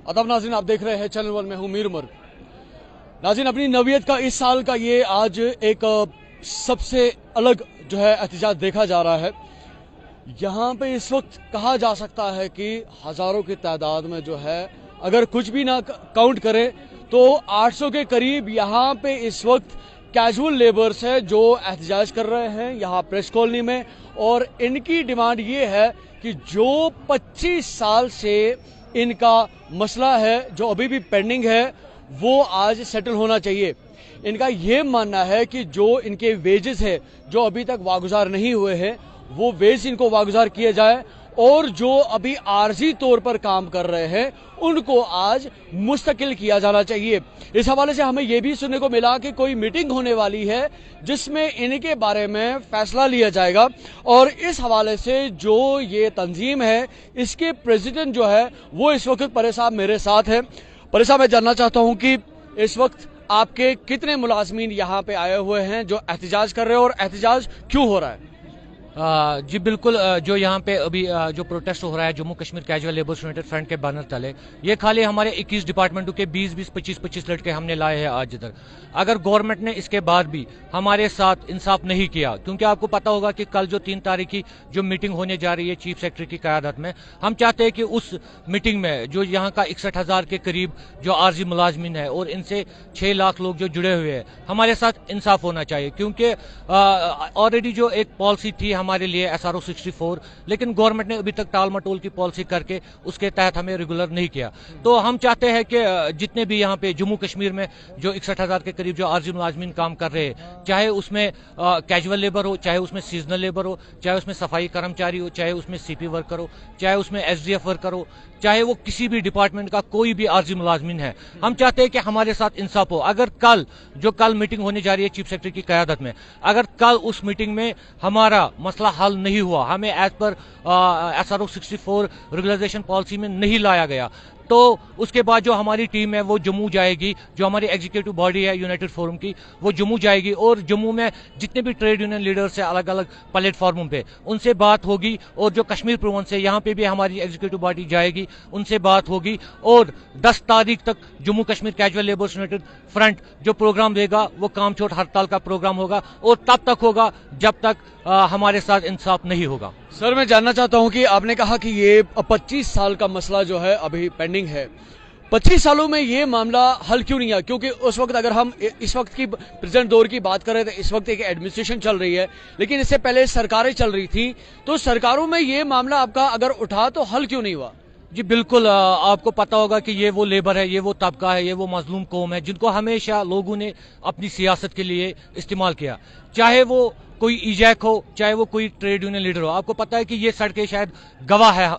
अदब नाज़रीन, आप देख रहे हैं चैनल वन में हूं मीर उमर। नाज़रीन, अपनी नवीयत का इस साल का ये आज एक सबसे अलग जो है एहतजाज देखा जा रहा है। यहाँ पे इस वक्त कहा जा सकता है कि हज़ारों की तादाद में जो है, अगर कुछ भी ना काउंट करें तो 800 के करीब यहाँ पे इस वक्त कैजुअल लेबर्स है जो एहतजाज कर रहे हैं यहाँ प्रेस कॉलोनी में। और इनकी डिमांड ये है कि जो 25 साल से इनका मसला है जो अभी भी पेंडिंग है वो आज सेटल होना चाहिए। इनका ये मानना है कि जो इनके वेजेस है जो अभी तक वागुजार नहीं हुए हैं वो वेज इनको वागुजार किए जाए, और जो अभी आर्जी तौर पर काम कर रहे हैं उनको आज मुस्तकिल किया जाना चाहिए। इस हवाले से हमें यह भी सुनने को मिला कि कोई मीटिंग होने वाली है जिसमें इनके बारे में फैसला लिया जाएगा। और इस हवाले से जो ये तंजीम है इसके प्रेसिडेंट जो है वो इस वक्त परे साहब मेरे साथ है। परे साहब, मैं जानना चाहता हूं कि इस वक्त आपके कितने मुलाजमीन यहाँ पे आए हुए हैं जो एहतजाज कर रहे हैं और एहतजाज क्यों हो रहा है? जी बिल्कुल, जो यहाँ पे अभी जो प्रोटेस्ट हो रहा है Jammu Kashmir casual labours United front के बैनर तले, ये खाली हमारे 21 डिपार्टमेंटों के 20-20, 25-25 लड़के हमने लाए हैं आज इधर। अगर गवर्नमेंट ने इसके बाद भी हमारे साथ इंसाफ नहीं किया, क्योंकि आपको पता होगा कि कल जो 3 तारीख की जो मीटिंग होने जा रही है चीफ सेक्रेटरी की क़यादत में, हम चाहते हैं कि उस मीटिंग में जो यहाँ का 61,000 के करीब जो आर्जी मुलाजमीन है और इनसे 6 लाख लोग जो जुड़े हुए हैं, हमारे साथ इंसाफ होना चाहिए। क्योंकि ऑलरेडी जो एक पॉलिसी थी हमारे लिए SRO 64, लेकिन गवर्नमेंट ने अभी तक टाल मटोल की पॉलिसी करके उसके तहत हमें रेगुलर नहीं किया। तो हम चाहते हैं कि जितने भी यहाँ पे जम्मू कश्मीर में जो 61,000 के करीब जो आर्जी मुलाजमीन काम कर रहे हैं, चाहे उसमें कैजुअल लेबर हो, चाहे उसमें सीजनल लेबर हो, चाहे उसमें सफाई कर्मचारी हो, चाहे उसमें CP वर्कर हो, चाहे उसमें SDF वर्कर हो, चाहे वो किसी भी डिपार्टमेंट का कोई भी आर्जी मुलाजमीन है, हम चाहते हैं कि हमारे साथ इंसाफ हो। अगर कल मीटिंग होने जा रही है चीफ सेक्रेटरी की क़यादत में, अगर कल उस मीटिंग में हमारा मसला हल नहीं हुआ, हमें as per SRO 64 regularisation policy में नहीं लाया गया, तो उसके बाद जो हमारी टीम है वो जम्मू जाएगी, जो हमारी एग्जीक्यूटिव बॉडी है यूनाइटेड फोरम की वो जम्मू जाएगी, और जम्मू में जितने भी ट्रेड यूनियन लीडर्स हैं अलग अलग प्लेटफॉर्मों पे उनसे बात होगी, और जो कश्मीर प्रवंश है यहाँ पे भी हमारी एग्जीक्यूटिव बॉडी जाएगी, उनसे बात होगी। और 10 तारीख तक Jammu Kashmir casual labours United front जो प्रोग्राम देगा वो काम छोड़ हड़ताल का प्रोग्राम होगा, और तब तक होगा जब तक हमारे साथ इंसाफ नहीं होगा। सर, मैं जानना चाहता हूं कि आपने कहा कि ये 25 साल का मसला जो है अभी पेंडिंग है, 25 सालों में ये मामला हल क्यों नहीं है? क्योंकि उस वक्त अगर हम इस वक्त की प्रेजेंट दौर की बात करें तो इस वक्त एक एडमिनिस्ट्रेशन चल रही है, लेकिन इससे पहले सरकारें चल रही थी, तो सरकारों में ये मामला आपका अगर उठा तो हल क्यों नहीं हुआ? जी बिल्कुल, आपको पता होगा कि ये वो लेबर है, ये वो तबका है, ये वो मजलूम कौम है जिनको हमेशा लोगों ने अपनी सियासत के लिए इस्तेमाल किया, चाहे वो कोई ईजैक हो, चाहे वो कोई ट्रेड यूनियन लीडर हो। आपको पता है कि ये सड़कें शायद गवाह है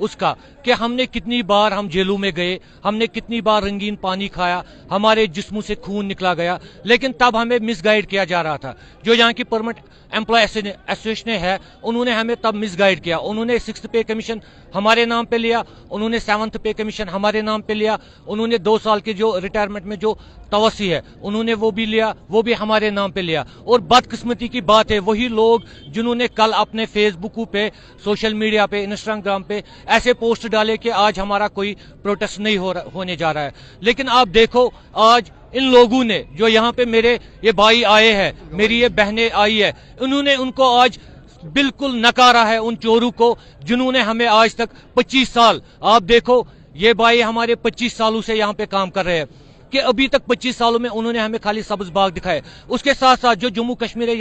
उसका कि हमने कितनी बार हम जेलों में गए, हमने कितनी बार रंगीन पानी खाया, हमारे जिस्मों से खून निकला गया, लेकिन तब हमें मिसगाइड किया जा रहा था। जो यहाँ की परमानेंट एम्प्लॉय एसोसिएशन है उन्होंने हमें तब मिसगाइड किया। उन्होंने 6th पे कमीशन हमारे नाम पे लिया, उन्होंने 7th पे कमीशन हमारे नाम पे लिया, उन्होंने 2 साल के जो रिटायरमेंट में जो तवसी है उन्होंने वो भी लिया, वो भी हमारे नाम पे लिया। और बदकिस्मती की बात है वही लोग जिन्होंने कल अपने फेसबुक पे, सोशल मीडिया पे, इंस्टाग्राम पे ऐसे पोस्ट डाले कि आज हमारा कोई प्रोटेस्ट नहीं होने जा रहा है। लेकिन आप देखो आज इन लोगों ने जो यहाँ पे मेरे ये भाई आए हैं, मेरी ये बहनें आई है, उन्होंने उनको आज बिल्कुल नकारा है, उन चोरों को जिन्होंने हमें आज तक 25 साल, आप देखो ये भाई हमारे 25 सालों से यहाँ पे काम कर रहे हैं, कि अभी तक 25 सालों में उन्होंने हमें खाली सब्ज बाग दिखाए। उसके साथ साथ जो जम्मू कश्मीर है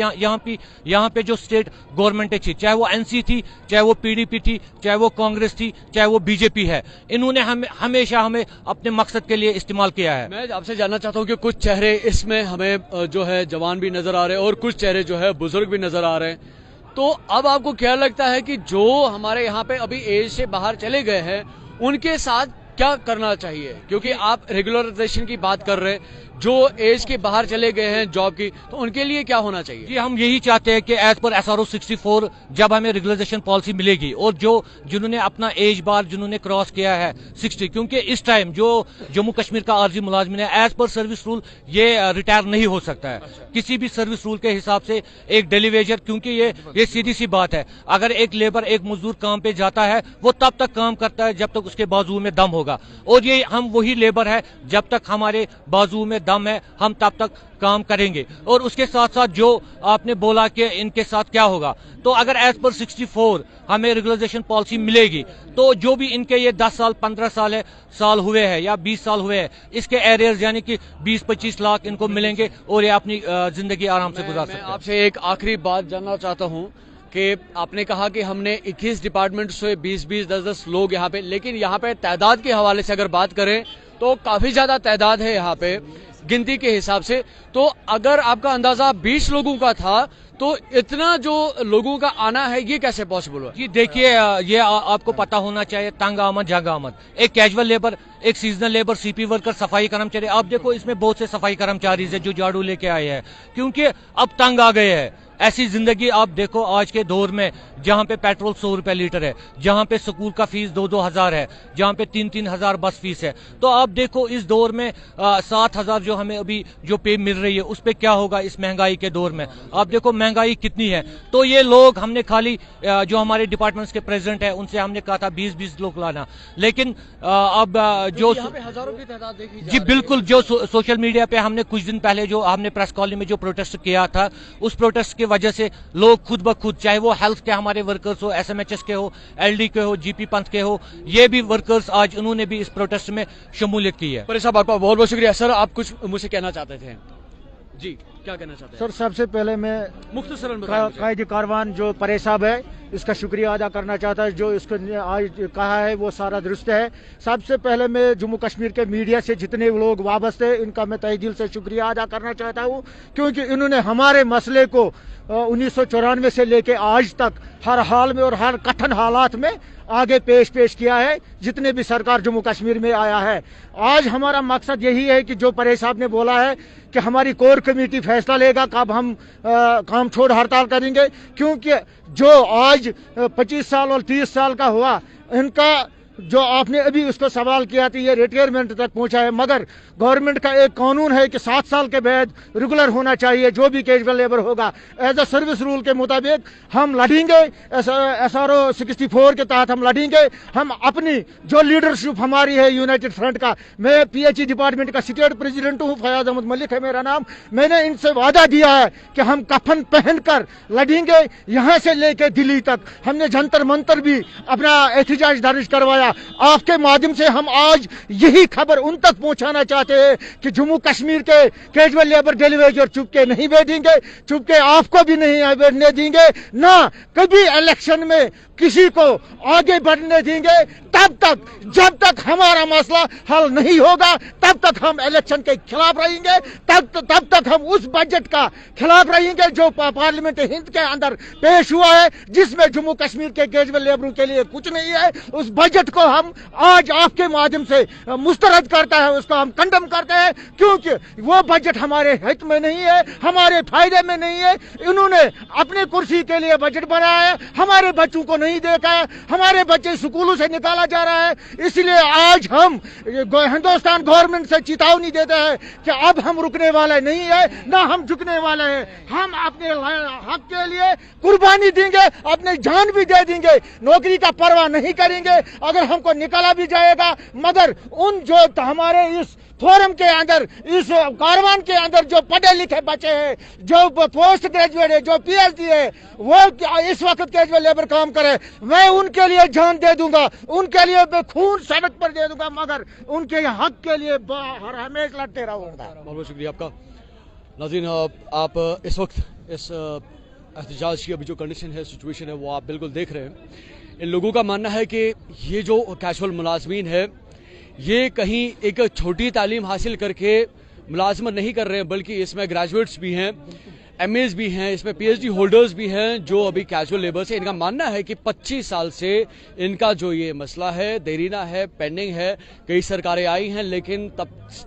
यहाँ पे जो स्टेट गवर्नमेंट थी, चाहे वो NC थी, चाहे वो PDP थी, चाहे वो कांग्रेस थी, चाहे वो BJP है, इन्होंने हमेशा हमें अपने मकसद के लिए इस्तेमाल किया है। मैं आपसे जानना चाहता हूँ कि कुछ चेहरे इसमें हमें जो है जवान भी नजर आ रहे हैं और कुछ चेहरे जो है बुजुर्ग भी नजर आ रहे हैं, तो अब आपको क्या लगता है कि जो हमारे यहाँ पे अभी एज से बाहर चले गए हैं उनके साथ क्या करना चाहिए? क्योंकि आप रेगुलराइजेशन की बात कर रहे हैं, जो एज के बाहर चले गए हैं जॉब की, तो उनके लिए क्या होना चाहिए? जी हम यही चाहते हैं कि एज पर SRO 64 जब हमें रेगुलराइजेशन पॉलिसी मिलेगी, और जो जिन्होंने अपना एज बार जिन्होंने क्रॉस किया है 60, क्योंकि इस टाइम जो जम्मू कश्मीर का आर्जी मुलाजमिन है एज पर सर्विस रूल ये रिटायर नहीं हो सकता है। किसी भी सर्विस रूल के हिसाब से एक डेली वेजर, क्योंकि ये सीधी सी बात है, अगर एक लेबर एक मजदूर काम पे जाता है वो तब तक काम करता है जब तक उसके बाजू में दम होगा। होगा। और ये हम वही लेबर है, जब तक हमारे बाजू में दम है हम तब तक काम करेंगे। और उसके साथ साथ जो आपने बोला कि इनके साथ क्या होगा, तो अगर एज पर 64 हमें रेगुलराइजेशन पॉलिसी मिलेगी तो जो भी इनके ये 10 साल 15 साल हुए हैं या 20 साल हुए हैं, इसके एरियर्स यानी कि 20-25 लाख इनको मिलेंगे और ये अपनी जिंदगी आराम से गुजार सकते हैं। आपसे एक आखिरी बात जानना चाहता हूं कि आपने कहा कि हमने 21 डिपार्टमेंट से 20-20, 10-10 लोग यहाँ पे, लेकिन यहाँ पे तादाद के हवाले से अगर बात करें तो काफी ज्यादा तादाद है यहाँ पे गिनती के हिसाब से। तो अगर आपका अंदाजा 20 लोगों का था तो इतना जो लोगों का आना है ये कैसे पॉसिबल हुआ? जी देखिए, ये आपको पता होना चाहिए, तंग आमद जंग आमद, एक कैजुअल लेबर, एक सीजनल लेबर, सीपी वर्कर, सफाई कर्मचारी। आप देखो इसमें बहुत से सफाई कर्मचारी है जो झाड़ू लेके आए हैं, क्योंकि अब तंग आ गए हैं। ऐसी जिंदगी आप देखो आज के दौर में, जहां पे पेट्रोल 100 रुपए लीटर है, जहां पे स्कूल का फीस 2-2 हजार है, जहां पे 3-3 हजार बस फीस है। तो आप देखो इस दौर में 7 हजार जो हमें अभी जो पे मिल रही है उस पे क्या होगा इस महंगाई के दौर में। आप देखो महंगाई कितनी है। तो ये लोग हमने खाली जो हमारे डिपार्टमेंट्स के प्रेसिडेंट है उनसे हमने कहा था 20-20 लोग लाना, लेकिन अब जो हजारों की तादाद देखी जी बिल्कुल, जो सोशल मीडिया पे हमने कुछ दिन पहले जो हमने प्रेस कॉलोनी में जो प्रोटेस्ट किया था, उस प्रोटेस्ट की वजह से लोग खुद ब खुद, चाहे वो हेल्थ के हमारे वर्कर्स हो, एसएमएचएस के हो, एलडी के हो, जीपी पंथ के हो, ये भी वर्कर्स आज उन्होंने भी इस प्रोटेस्ट में शमूलियत की है। परे साहब आपका बहुत बहुत शुक्रिया। सर आप कुछ मुझसे कहना चाहते थे? जी क्या कहना चाहते हैं? सर सबसे पहले मैं मुख्तसरन कायदे कारवान जो परे साहब है इसका शुक्रिया अदा करना चाहता है, जो इसको आज कहा है वो सारा दुरुस्त है। सबसे पहले मैं जम्मू कश्मीर के मीडिया से जितने लोग वाबस्ते हैं इनका मैं तहे दिल से शुक्रिया अदा करना चाहता हूँ, क्योंकि इन्होंने हमारे मसले को 1994 से लेके आज तक हर हाल में और हर कठिन हालात में आगे पेश किया है, जितने भी सरकार जम्मू कश्मीर में आया है। आज हमारा मकसद यही है कि जो परे साहब ने बोला है कि हमारी कोर कमेटी फैसला लेगा कब हम काम छोड़ हड़ताल करेंगे, क्योंकि जो आज 25 साल और 30 साल का हुआ, इनका जो आपने अभी उसको सवाल किया था ये रिटायरमेंट तक पहुंचा है, मगर गवर्नमेंट का एक कानून है कि 7 साल के बाद रेगुलर होना चाहिए जो भी कैजुअल लेबर होगा। एज अ सर्विस रूल के मुताबिक हम लड़ेंगे, SRO 64 के तहत हम लड़ेंगे। हम अपनी जो लीडरशिप हमारी है यूनाइटेड फ्रंट का, मैं PHE डिपार्टमेंट का स्टेट प्रेसिडेंट हूँ, फयाज अहमद मलिक है मेरा नाम। मैंने इनसे वादा दिया है कि हम कफन पहनकर लड़ेंगे यहाँ से लेकर दिल्ली तक। हमने जंतर मंतर भी अपना एहतजाज दर्ज करवाया। आपके माध्यम से हम आज यही खबर उन तक पहुंचाना चाहते हैं कि जम्मू कश्मीर के कैजुअल लेबर डेली वेजर चुपके नहीं बैठेंगे, चुपके आपको भी नहीं बैठने देंगे, ना कभी इलेक्शन में किसी को आगे बढ़ने देंगे। तब तक जब तक हमारा मसला हल नहीं होगा तब तक हम इलेक्शन के खिलाफ रहेंगे, तब तक हम उस बजट का खिलाफ रहेंगे जो पार्लियामेंट हिंद के अंदर पेश हुआ है, जिसमें जम्मू कश्मीर के कैजुअल लेबरों के लिए कुछ नहीं है। उस बजट को हम आज आपके माध्यम से मुस्तरद करता है, उसको हम कंडम करते हैं, क्योंकि वो बजट हमारे हित में नहीं है, हमारे फायदे में नहीं है। इन्होंने अपने कुर्सी के लिए बजट बनाया है, हमारे बच्चों को नहीं देखा है, हमारे बच्चे स्कूलों से निकाला जा रहा है। इसलिए आज हम हिंदुस्तान गवर्नमेंट से चेतावनी देते हैं कि अब हम रुकने वाले नहीं है, ना हम झुकने वाले हैं। हम अपने हक के लिए कुर्बानी देंगे, अपनी जान भी दे देंगे, नौकरी का परवाह नहीं करेंगे अगर हमको निकाला भी जाएगा। मगर उन जो हमारे इस फोरम के अंदर, इस कारवान के अंदर जो पढ़े लिखे बच्चे हैं, जो पोस्ट ग्रेजुएट है, जो PhD है, वो इस वक्त कैजुअल लेबर काम करे, मैं उनके लिए जान दे दूंगा, उनके लिए मैं खून सड़क पर दे दूंगा, मगर उनके हक के लिए हर हमेशा लड़ते रहूंगा। बहुत बहुत शुक्रिया आपका। नाज़रीन, आप इस वक्त इस एहतजाज की अभी जो कंडीशन है, सिचुएशन है, वो आप बिल्कुल देख रहे हैं। इन लोगों का मानना है कि ये जो कैजुअल मुलाजमीन है ये कहीं एक छोटी तालीम हासिल करके मुलाजमत नहीं कर रहे हैं, बल्कि इसमें ग्रेजुएट्स भी हैं, MAs भी हैं, इसमें PhD होल्डर्स भी हैं जो अभी कैजुअल लेबर है। इनका मानना है कि 25 साल से इनका जो ये मसला है देरीना है, पेंडिंग है। कई सरकारें आई हैं लेकिन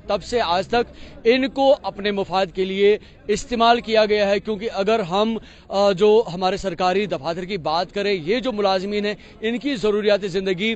तब से आज तक इनको अपने मुफाद के लिए इस्तेमाल किया गया है, क्योंकि अगर हम जो हमारे सरकारी दफातर की बात करें, ये जो मुलाजमीन हैं इनकी ज़रूरियात ज़िंदगी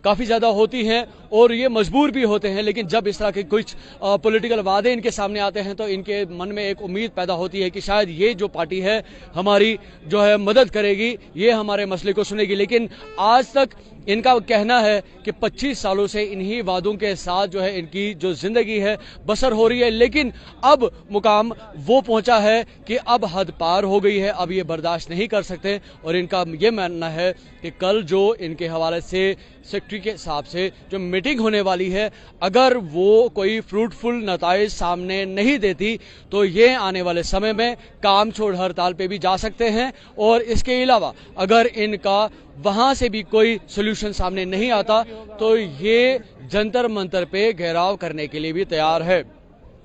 काफ़ी ज़्यादा होती हैं और ये मजबूर भी होते हैं, लेकिन जब इस तरह के कुछ पॉलिटिकल वादे इनके सामने आते हैं तो इनके मन में एक उम्मीद पैदा होती है कि शायद ये जो पार्टी है हमारी जो है मदद करेगी, ये हमारे मसले को सुनेगी। लेकिन आज तक ان کا کہنا ہے کہ 25 سالوں سے انہی وعدوں کے ساتھ جو ہے ان کی جو زندگی ہے بسر ہو رہی ہے، لیکن اب مقام وہ پہنچا ہے کہ اب حد پار ہو گئی ہے، اب یہ برداشت نہیں کر سکتے، اور ان کا یہ ماننا ہے کہ کل جو ان کے حوالے سے سیکرٹری کے حساب سے جو میٹنگ ہونے والی ہے، اگر وہ کوئی فروٹفل نتائج سامنے نہیں دیتی تو یہ آنے والے سمے میں کام چھوڑ ہڑتال پہ بھی جا سکتے ہیں، اور اس کے علاوہ اگر ان کا وہاں سے بھی کوئی سولوشن سامنے نہیں آتا تو یہ جنتر منتر پہ گھیراؤ کرنے کے لیے بھی تیار ہے۔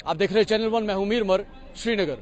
آپ دیکھ رہے چینل 1، میں ہوں میر عمر، سری نگر۔